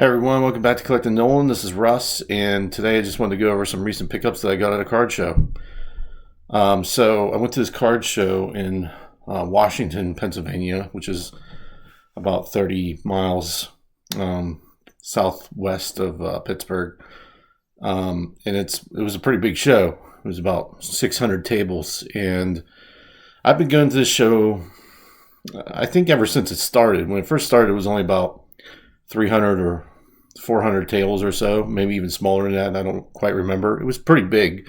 Hey everyone, welcome back to Collecting Nolan. This is Russ, and today I just wanted to go over some recent pickups that I got at a card show. So I went to this card show in Washington, Pennsylvania, which is about 30 miles southwest of Pittsburgh, and it was a pretty big show. It was about 600 tables, and I've been going to this show, I think, ever since it started. When it first started, it was only about 300 or 400 tables or so, maybe even smaller than that. I don't quite remember. It was pretty big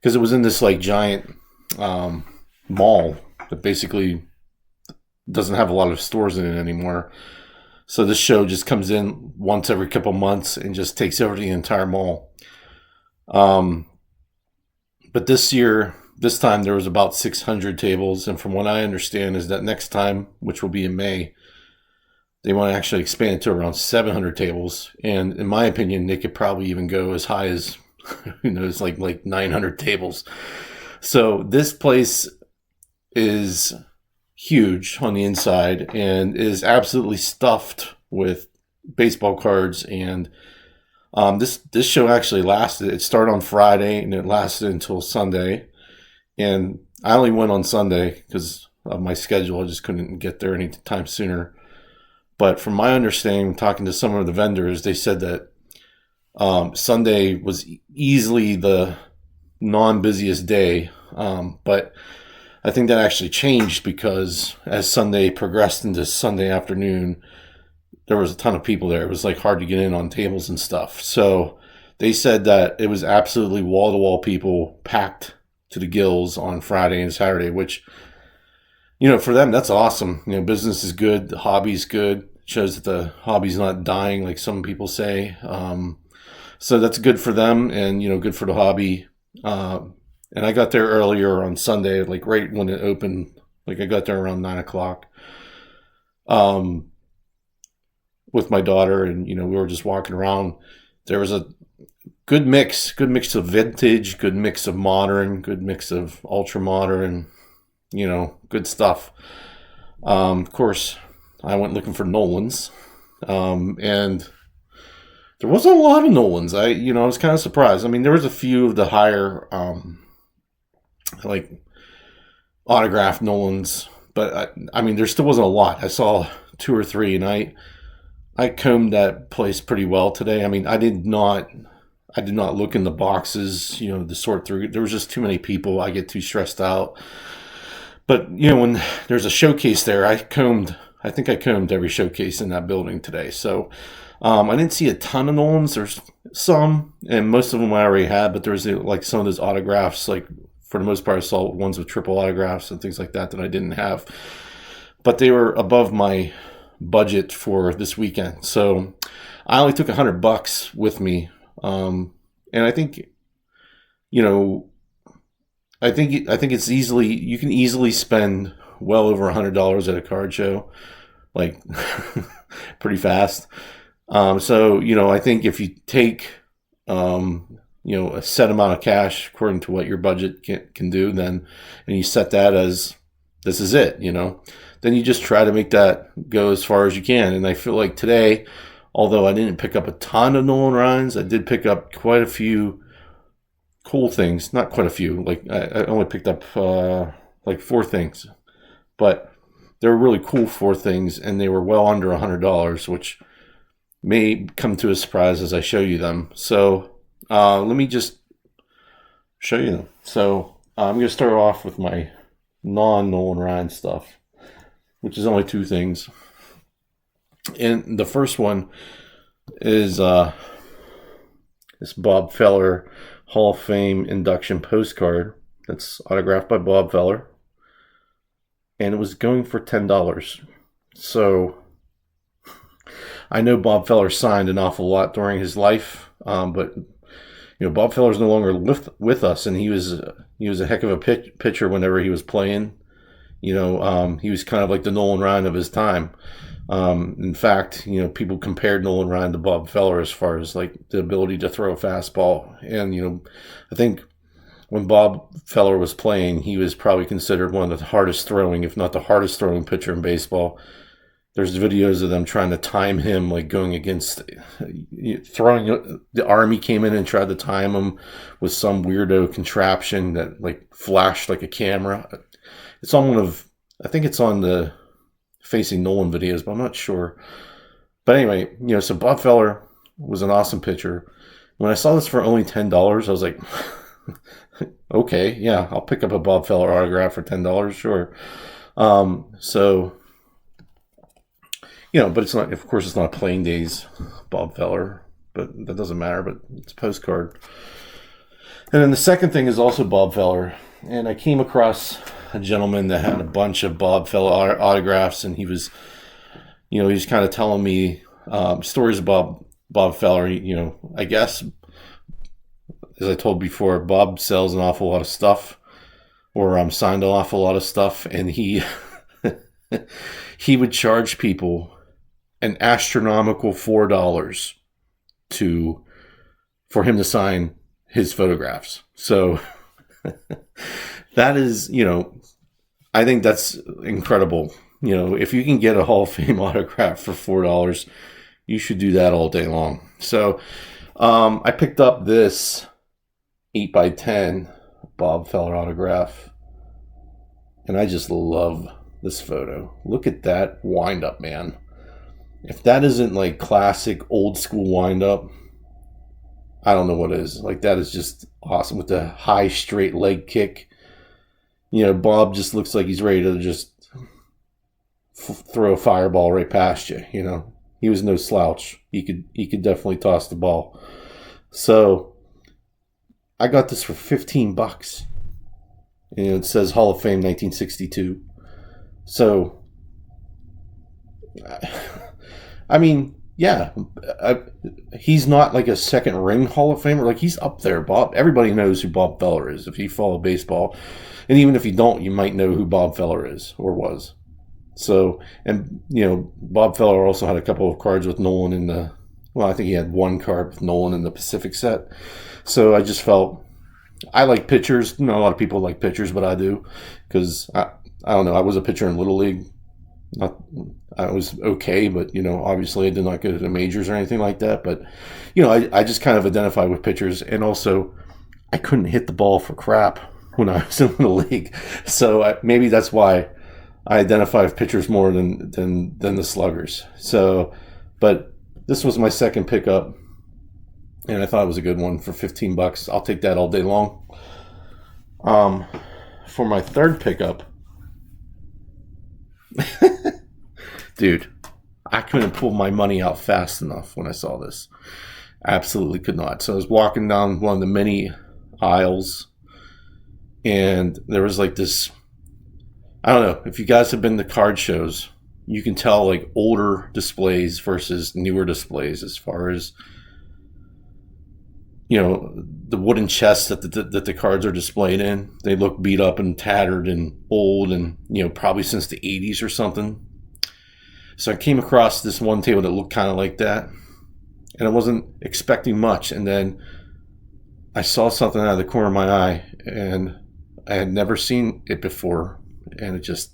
because it was in this like giant mall that basically doesn't have a lot of stores in it anymore. So this show just comes in once every couple months and just takes over the entire mall. But this time there was about 600 tables, and from what I understand is that next time, which will be in May, they want to actually expand it to around 700 tables. And in my opinion, they could probably even go as high as, like 900 tables. So this place is huge on the inside and is absolutely stuffed with baseball cards. And this show actually lasted. It started on Friday and it lasted until Sunday. And I only went on Sunday because of my schedule. I just couldn't get there any time sooner. But from my understanding, talking to some of the vendors, they said that Sunday was easily the non-busiest day. But I think that actually changed because as Sunday progressed into Sunday afternoon, there was a ton of people there. It was like hard to get in on tables and stuff. So they said that it was absolutely wall-to-wall people packed to the gills on Friday and Saturday, which, for them, that's awesome. Business is good. The hobby's good. It shows that the hobby's not dying like some people say. So that's good for them and, good for the hobby. And I got there earlier on Sunday, like right when it opened. Like I got there around 9 o'clock with my daughter, and, we were just walking around. There was a good mix of vintage, good mix of modern, good mix of ultra modern, good stuff. Of course, I went looking for Nolans, and there wasn't a lot of Nolans. I was kind of surprised. I mean, there was a few of the higher, like autographed Nolans, but I mean, there still wasn't a lot. I saw 2 or 3, and I combed that place pretty well today. I mean, I did not look in the boxes, to sort through. There was just too many people. I get too stressed out. But, when there's a showcase there, I think I combed every showcase in that building today. So I didn't see a ton of Nolans. There's some, and most of them I already had, but there's like some of those autographs, like for the most part, I saw ones with triple autographs and things like that I didn't have. But they were above my budget for this weekend. So I only took $100 with me. And I think, I think it's you can easily spend well over $100 at a card show, like pretty fast. So, I think if you take, a set amount of cash according to what your budget can do, and you set that as this is it, then you just try to make that go as far as you can. And I feel like today, although I didn't pick up a ton of Nolan Rhynes, I did pick up quite a few cool things. Not quite a few. Like I only picked up like 4 things, but they were really cool 4 things, and they were well under $100, which may come to a surprise as I show you them. So let me just show you them. So I'm going to start off with my non-Nolan Rhynes stuff, which is only 2 things. And the first one is this Bob Feller Hall of Fame induction postcard that's autographed by Bob Feller. And it was going for $10. So I know Bob Feller signed an awful lot during his life, but Bob Feller's no longer with us, and he was a heck of a pitcher whenever he was playing. He was kind of like the Nolan Ryan of his time. In fact, people compared Nolan Ryan to Bob Feller as far as like the ability to throw a fastball. And, I think when Bob Feller was playing, he was probably considered one of the hardest throwing, if not the hardest throwing pitcher in baseball. There's videos of them trying to time him, like going against, throwing. The army came in and tried to time him with some weirdo contraption that like flashed like a camera. It's on one of, I think it's on the Facing Nolan videos, but I'm not sure. But anyway, so Bob Feller was an awesome pitcher. When I saw this for only $10, I was like, okay, yeah, I'll pick up a Bob Feller autograph for $10, sure. But it's not, of course, it's not Playing Days Bob Feller, but that doesn't matter, but it's a postcard. And then the second thing is also Bob Feller. And I came across a gentleman that had a bunch of Bob Feller autographs, and he was kind of telling me stories about Bob Feller. I guess, as I told before, Bob sells an awful lot of stuff, or signed an awful lot of stuff, and he would charge people an astronomical $4 for him to sign his photographs. So that is, I think that's incredible. If you can get a Hall of Fame autograph for $4, you should do that all day long. So I picked up this 8x10 Bob Feller autograph, and I just love this photo. Look at that wind up, man. If that isn't like classic old school wind up, I don't know what is. Like, that is just awesome with the high straight leg kick. Bob just looks like he's ready to just throw a fireball right past you. He was no slouch. He could definitely toss the ball. So I got this for $15. And it says Hall of Fame 1962. So I mean, yeah, he's not like a second ring Hall of Famer. Like, he's up there. Bob. Everybody knows who Bob Feller is if you follow baseball, and even if you don't, you might know who Bob Feller is or was. So, and Bob Feller also had a couple of cards with Nolan in the. Well, I think he had one card with Nolan in the Pacific set. So I just felt, I like pitchers. Not a lot of people like pitchers, but I do, because I don't know. I was a pitcher in Little League. I was okay, but obviously I did not go to the majors or anything like that. But I just kind of identify with pitchers, and also I couldn't hit the ball for crap when I was in Little League, so maybe that's why I identify with pitchers more than the sluggers. So, but this was my second pickup, and I thought it was a good one for $15. I'll take that all day long. For my third pickup. Dude, I couldn't pull my money out fast enough when I saw this. Absolutely could not. So I was walking down one of the many aisles, and there was like this, I don't know, if you guys have been to card shows, you can tell like older displays versus newer displays as far as, the wooden chests that the cards are displayed in. They look beat up and tattered and old, and probably since the 80s or something. So I came across this one table that looked kind of like that, and I wasn't expecting much. And then I saw something out of the corner of my eye, and I had never seen it before. And it just,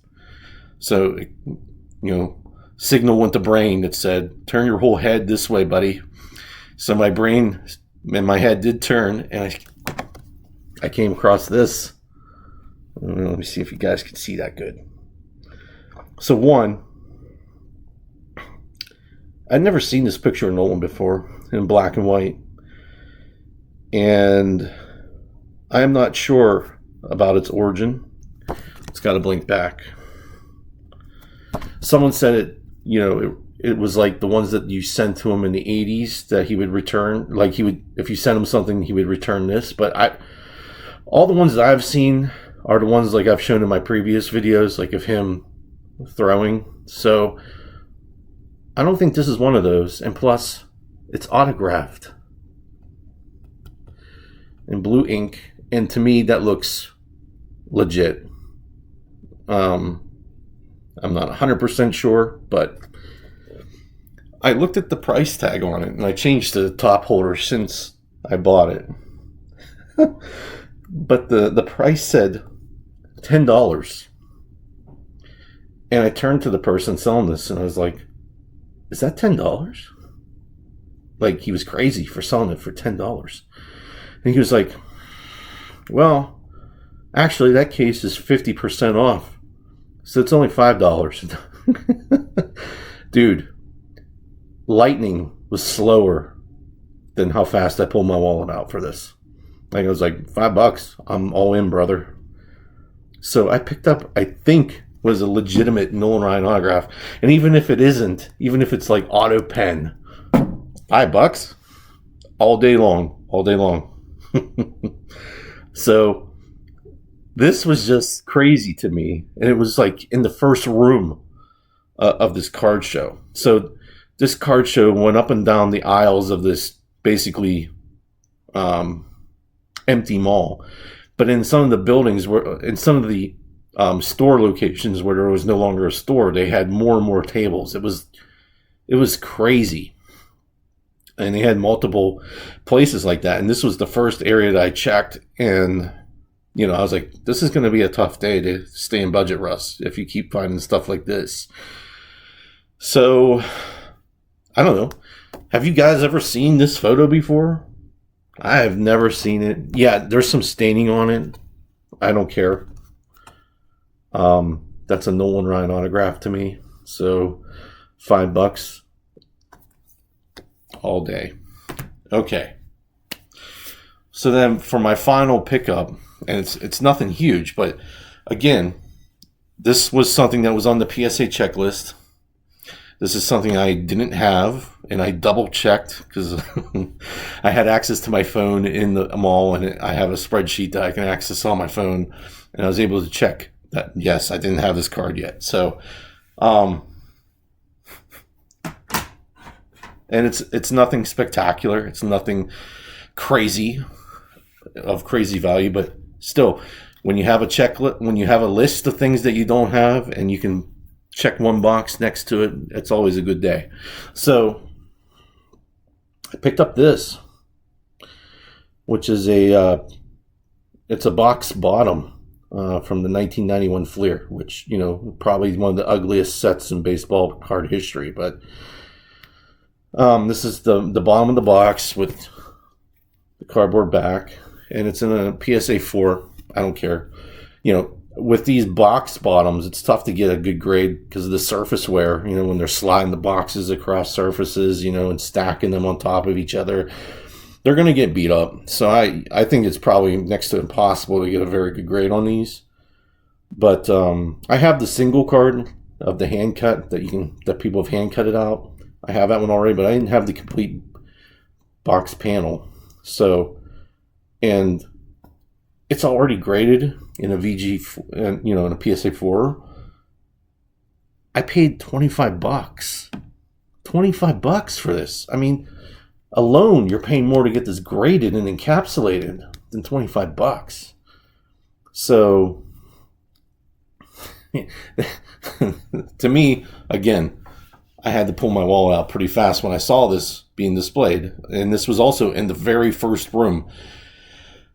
signal went to brain that said, turn your whole head this way, buddy. So my brain and my head did turn, and I came across this. Let me see if you guys can see that good. So one, I'd never seen this picture of Nolan before in black and white, and I am not sure about its origin. It's got to blink back. Someone said it was like the ones that you sent to him in the 80s that he would return. Like, he would, if you sent him something, he would return this. But all the ones that I've seen are the ones like I've shown in my previous videos, like of him throwing. So I don't think this is one of those. And plus, it's autographed in blue ink, and to me that looks legit. I'm not 100% sure, but I looked at the price tag on it, and I changed to the top holder since I bought it. But the price said $10. And I turned to the person selling this and I was like, is that $10? Like, he was crazy for selling it for $10. And he was like, well, actually, that case is 50% off. So it's only $5. Dude, lightning was slower than how fast I pulled my wallet out for this. Like, I was like, $5. I'm all in, brother. So I picked up, I think, was a legitimate Nolan Ryan autograph. And even if it isn't, even if it's like auto pen, $5 all day long, all day long. So this was just crazy to me. And it was like in the first room of this card show. So this card show went up and down the aisles of this basically empty mall. But in some of the buildings, in some of the store locations where there was no longer a store, they had more and more tables. It was crazy. And they had multiple places like that. And this was the first area that I checked. And, you know, I was like, this is going to be a tough day to stay in budget, Russ, if you keep finding stuff like this. So, I don't know. Have you guys ever seen this photo before? I have never seen it. Yeah, there's some staining on it. I don't care. That's a Nolan Ryan autograph to me. So, $5 all day. Okay. So then for my final pickup, and it's nothing huge, but again, this was something that was on the PSA checklist. This is something I didn't have, and I double checked because I had access to my phone in the mall, and I have a spreadsheet that I can access on my phone, and I was able to check that, yes, I didn't have this card yet. So, and it's nothing spectacular. It's nothing crazy of crazy value, but still, when you have a checklist, when you have a list of things that you don't have, and you can check one box next to it, it's always a good day. So I picked up this, which is it's a box bottom from the 1991 Fleer, which, you know, probably one of the ugliest sets in baseball card history, but this is the bottom of the box with the cardboard back, and it's in a PSA 4. I don't care. You know, with these box bottoms, it's tough to get a good grade because of the surface wear. You know, when they're sliding the boxes across surfaces, you know, and stacking them on top of each other, they're going to get beat up. So I think it's probably next to impossible to get a very good grade on these. But I have the single card of the hand cut that people have hand cut it out. I have that one already, but I didn't have the complete box panel. So, and it's already graded in a VG, you know, in a PSA 4. I paid $25. $25 for this. I mean, alone, you're paying more to get this graded and encapsulated than $25. So, to me, again, I had to pull my wallet out pretty fast when I saw this being displayed. And this was also in the very first room.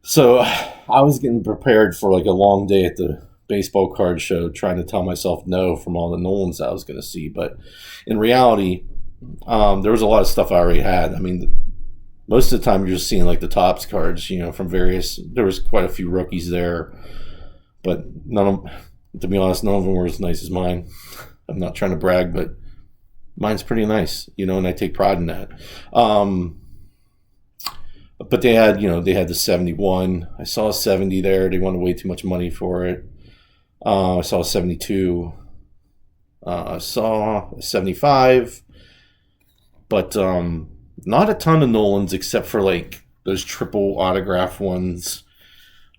So I was getting prepared for like a long day at the baseball card show, trying to tell myself no from all the Nolans I was going to see. But in reality, there was a lot of stuff I already had. I mean, most of the time you're just seeing like the Topps cards, you know, from various, there was quite a few rookies there. But none of them, to be honest, none of them were as nice as mine. I'm not trying to brag, but mine's pretty nice, you know, and I take pride in that. But they had, you know, they had the 71. I saw a 70 there. They wanted way too much money for it. I saw a 72. I saw a 75. But not a ton of Nolans except for like those triple autograph ones.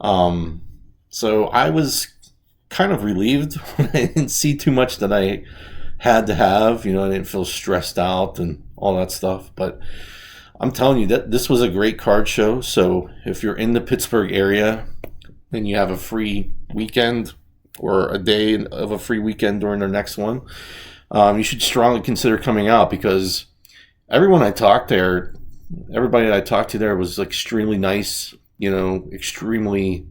So I was kind of relieved when I didn't see too much that I had to have. You know, I didn't feel stressed out and all that stuff. But I'm telling you that this was a great card show. So if you're in the Pittsburgh area and you have a free weekend or a day of a free weekend during their next one, you should strongly consider coming out, because everybody that I talked to there was extremely nice, you know, extremely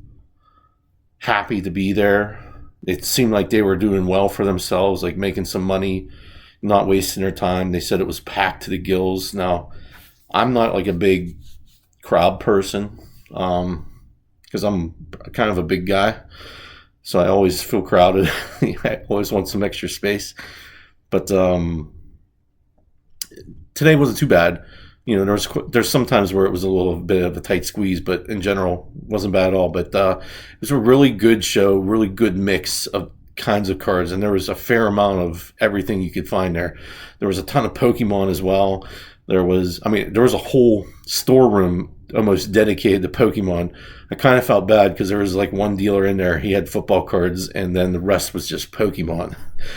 happy to be there. It seemed like they were doing well for themselves, like making some money, not wasting their time. They said it was packed to the gills. Now, I'm not like a big crowd person because I'm kind of a big guy. So I always feel crowded. I always want some extra space. But today wasn't too bad. There's some times where it was a little bit of a tight squeeze, but in general, wasn't bad at all. But it was a really good show, really good mix of kinds of cards, and there was a fair amount of everything you could find there. There was a ton of Pokemon as well. There was a whole storeroom almost dedicated to Pokemon. I kind of felt bad because there was like one dealer in there. He had football cards, and then the rest was just Pokemon.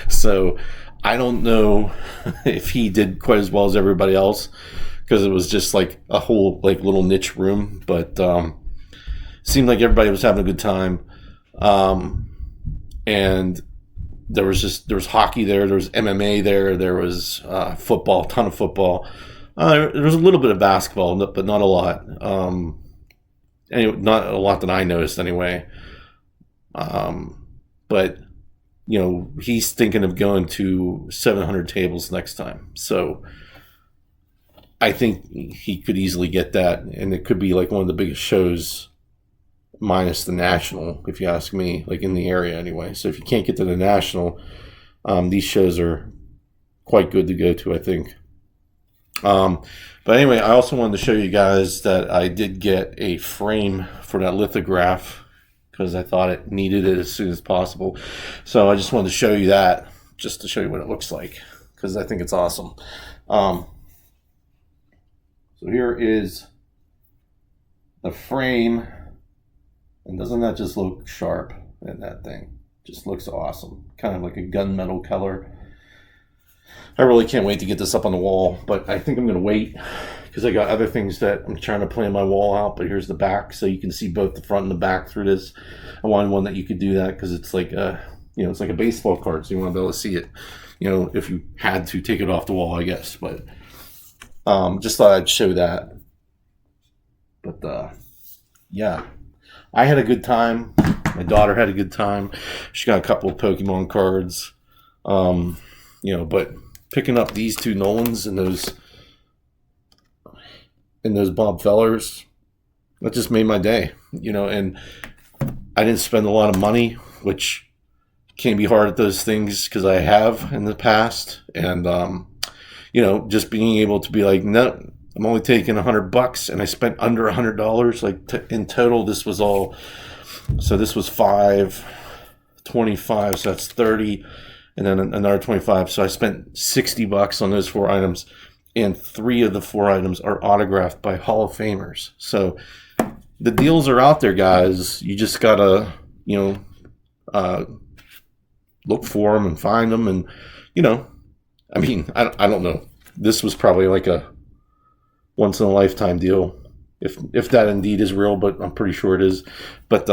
So I don't know if he did quite as well as everybody else because it was just like a whole like little niche room. But seemed like everybody was having a good time. And there was hockey there. There was MMA there. There was football, a ton of football. There was a little bit of basketball, but not a lot. Anyway, not a lot that I noticed anyway. But he's thinking of going to 700 tables next time. So I think he could easily get that, and it could be like one of the biggest shows, minus the national, if you ask me, like in the area anyway. So if you can't get to the national, these shows are quite good to go to, I think. But anyway, I also wanted to show you guys that I did get a frame for that lithograph because I thought it needed it as soon as possible. So I just wanted to show you that, just to show you what it looks like, because I think it's awesome. So here is the frame, and doesn't that just look sharp in that thing? Just looks awesome, kind of like a gunmetal color. I really can't wait to get this up on the wall, but I think I'm going to wait because I got other things that I'm trying to plan my wall out. But here's the back, so you can see both the front and the back through this. I wanted one that you could do that because it's like it's like a baseball card, so you want to be able to see it. If you had to take it off the wall, I guess. But just thought I'd show that. But yeah, I had a good time. My daughter had a good time. She got a couple of Pokemon cards. But picking up these two Nolans and those Bob Fellers, that just made my day. And I didn't spend a lot of money, which can be hard at those things because I have in the past. And just being able to be like, no, I'm only taking $100, and I spent under $100. Like in total, this was all. So this was $5.25, so that's 30. And then another 25. So I spent $60 on those 4 items, and 3 of the 4 items are autographed by Hall of Famers. So the deals are out there, guys. You just gotta, look for them and find them. And I don't know. This was probably like a once in a lifetime deal, if that indeed is real. But I'm pretty sure it is. But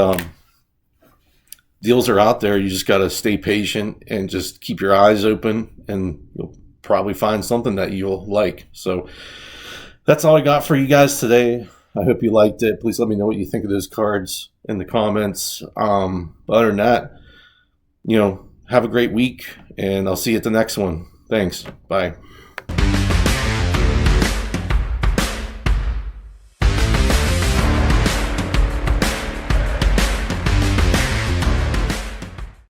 deals are out there. You just got to stay patient and just keep your eyes open, and you'll probably find something that you'll like. So that's all I got for you guys today. I hope you liked it. Please let me know what you think of those cards in the comments. But other than that, have a great week, and I'll see you at the next one. Thanks. Bye.